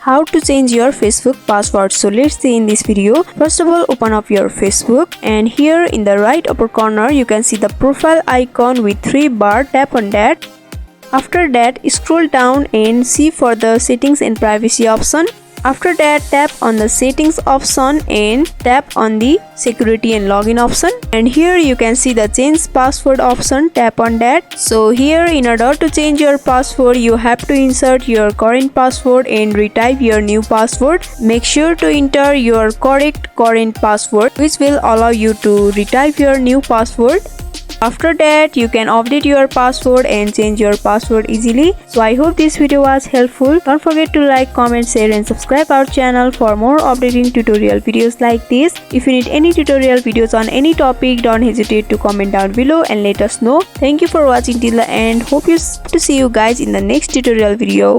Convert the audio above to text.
how to change your Facebook password. So let's see in this video. First of all, open up your Facebook, and here in the right upper corner you can see the profile icon with 3 bar. Tap on that. After that, scroll down and see for the settings and privacy option. After that, tap on the settings option and tap on the security and login option, and here you can see the change password option. Tap on that. So here, in order to change your password, you have to insert your current password and retype your new password. Make sure to enter your correct current password, which will allow you to retype your new password. After that, you can update your password and change your password easily. So I hope this video was helpful. Don't forget to like, comment, share and subscribe our channel for more updating tutorial videos like this. If you need any tutorial videos on any topic, don't hesitate to comment down below and let us know. Thank you for watching till the end. Hope to see you guys in the next tutorial video.